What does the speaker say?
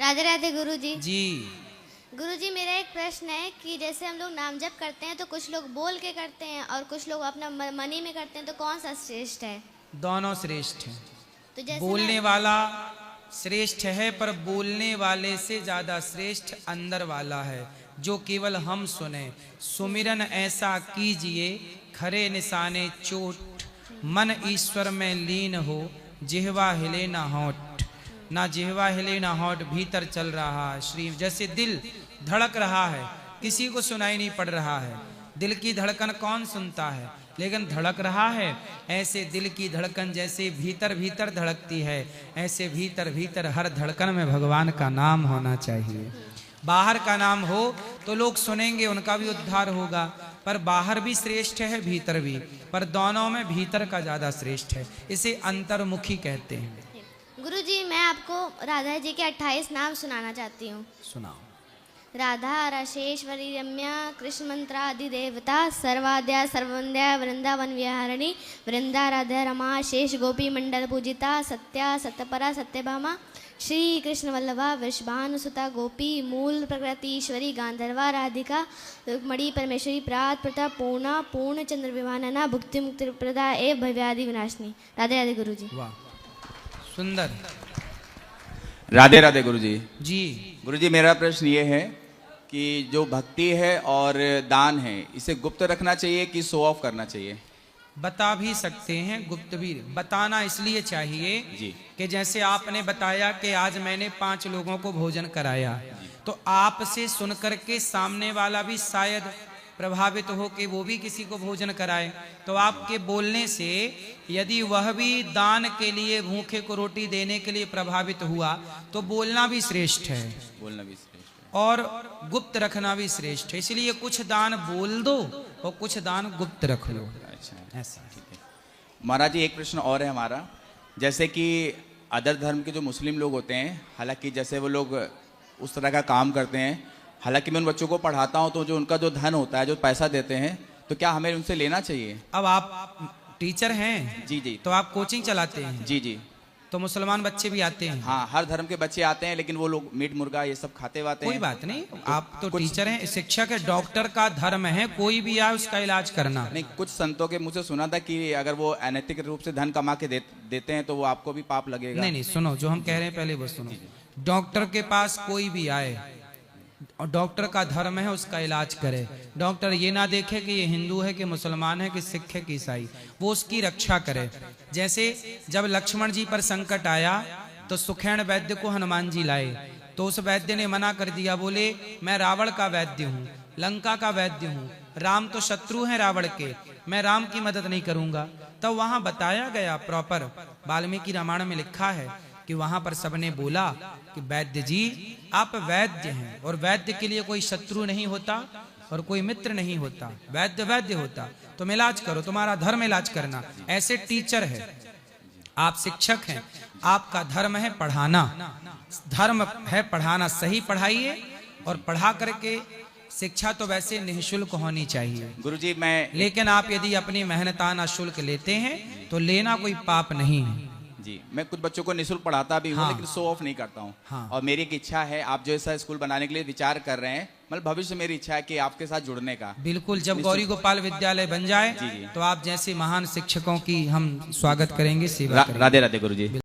राधे राधे गुरुजी। जी। गुरुजी मेरा एक प्रश्न है कि जैसे हम लोग नाम जप करते हैं तो कुछ लोग बोल के करते हैं और कुछ लोग अपना मनी में करते हैं, तो कौन सा श्रेष्ठ है? दोनों श्रेष्ठ हैं। तो जैसे बोलने वाला श्रेष्ठ है, पर बोलने वाले से ज्यादा श्रेष्ठ अंदर वाला है, जो केवल हम सुने। सुमिरन ऐसा कीजिए खरे निशाने चोट, मन ईश्वर में लीन हो जिह्वा हिले ना होठ। ना जिह्वा हिले ना होठ, भीतर चल रहा है श्री। जैसे दिल धड़क रहा है, किसी को सुनाई नहीं पड़ रहा है। दिल की धड़कन कौन सुनता है, लेकिन धड़क रहा है। ऐसे दिल की धड़कन जैसे भीतर भीतर धड़कती है, ऐसे भीतर भीतर हर धड़कन में भगवान का नाम होना चाहिए। बाहर का नाम हो तो लोग सुनेंगे, उनका भी उद्धार होगा, पर बाहर भी श्रेष्ठ है भीतर भी, पर दोनों में भीतर का ज्यादा श्रेष्ठ है। इसे अंतर्मुखी कहते हैं। गुरुजी मैं आपको राधा जी के 28 नाम सुनाना चाहती हूँ। सुनाओ। राधा राशेश्वरी रम्या कृष्ण मंत्रादि देवता सर्वाद्या सर्ववंद्या वृंदावन विहारिणी वृंदाराध्या रमा शेष गोपी मंडल पूजिता सत्या सत्यपरा सत्यभामा श्री कृष्ण वल्लभा वृषभानुसुता गोपी मूल प्रकृतिश्वरी गांधर्वा राधिका रुक्मणी परमेश्वरी प्रात प्रता पूर्णा पूर्ण चंद्र विमानना भुक्ति मुक्ति प्रदा एव भव्यादि विनाशिनी। राधे राधे गुरुजी। वाह, सुंदर। राधे राधे गुरुजी। जी। गुरुजी मेरा प्रश्न ये है कि जो भक्ति है और दान है, इसे गुप्त रखना चाहिए कि शो ऑफ करना चाहिए? बता भी सकते हैं, गुप्त भी। बताना इसलिए चाहिए जी। कि जैसे आपने बताया कि आज मैंने 5 लोगों को भोजन कराया, तो आपसे सुनकर के सामने वाला भी शायद प्रभावित हो कि वो भी किसी को भोजन कराए। तो आपके बोलने से यदि वह भी दान के लिए, भूखे को रोटी देने के लिए प्रभावित हुआ, तो बोलना भी श्रेष्ठ है, बोलना भी श्रेष्ठ है और गुप्त रखना भी श्रेष्ठ है। इसलिए कुछ दान बोल दो और कुछ दान गुप्त रख लो। अच्छा, ऐसा। ठीक है। महाराज जी एक प्रश्न और है हमारा, जैसे कि अदर धर्म के जो मुस्लिम लोग होते हैं, हालांकि जैसे वो लोग उस तरह का काम करते हैं, हालांकि मैं उन बच्चों को पढ़ाता हूं, तो जो उनका जो धन होता है, जो पैसा देते हैं, तो क्या हमें उनसे लेना चाहिए? अब आप टीचर हैं? जी जी। तो आप कोचिंग चलाते हैं? जी जी। तो मुसलमान बच्चे भी आते हैं? हाँ, हर धर्म के बच्चे आते हैं, लेकिन वो लोग मीट मुर्गा ये सब खाते वाते हैं। कोई बात नहीं, आप तो टीचर हैं, शिक्षक है, डॉक्टर का धर्म है कोई भी आए उसका इलाज करना। नहीं, कुछ संतों के मुझे सुना था कि अगर वो अनैतिक रूप से धन कमा के देते हैं तो वो आपको भी पाप लगेगा। नहीं नहीं, सुनो, जो हम कह रहे हैं पहले वो सुनो। डॉक्टर के पास कोई भी आए और डॉक्टर का धर्म है उसका इलाज करे। डॉक्टर ये ना देखे कि ये हिंदू है कि मुसलमान है कि सिख है कि ईसाई, वो उसकी रक्षा करे। जैसे जब लक्ष्मण जी पर संकट आया तो सुखैन वैद्य को हनुमान जी लाए, तो उस वैद्य ने मना कर दिया, बोले मैं रावण का वैद्य हूँ, लंका का वैद्य हूँ, राम तो शत्रु हैं रावण के, मैं राम की मदद नहीं करूंगा। तब वहां बताया गया प्रॉपर, वाल्मीकि रामायण में लिखा है कि वहां पर सबने बोला कि वैद्य जी आप वैद्य हैं, और वैद्य के लिए कोई शत्रु नहीं होता और कोई मित्र नहीं होता, वैद्य वैद्य होता। तुम इलाज करो, तुम्हारा धर्म इलाज करना। ऐसे टीचर है, आप शिक्षक हैं, आपका धर्म है पढ़ाना, धर्म है पढ़ाना, सही पढ़ाइए और पढ़ा करके। शिक्षा तो वैसे निःशुल्क होनी चाहिए गुरुजी, मैं लेकिन आप यदि अपनी मेहनताना शुल्क लेते हैं तो लेना कोई पाप नहीं है। जी, मैं कुछ बच्चों को निःशुल्क पढ़ाता भी हूँ, हाँ। लेकिन शो ऑफ नहीं करता हूँ। हाँ। और मेरी एक इच्छा है, आप जो ऐसा स्कूल बनाने के लिए विचार कर रहे हैं, मतलब भविष्य मेरी इच्छा है कि आपके साथ जुड़ने का। बिल्कुल, जब गौरी गोपाल विद्यालय बन जाए जी, जी। तो आप जैसे महान शिक्षकों की हम स्वागत करेंगे, सेवा करेंगे। राधे राधे गुरुजी।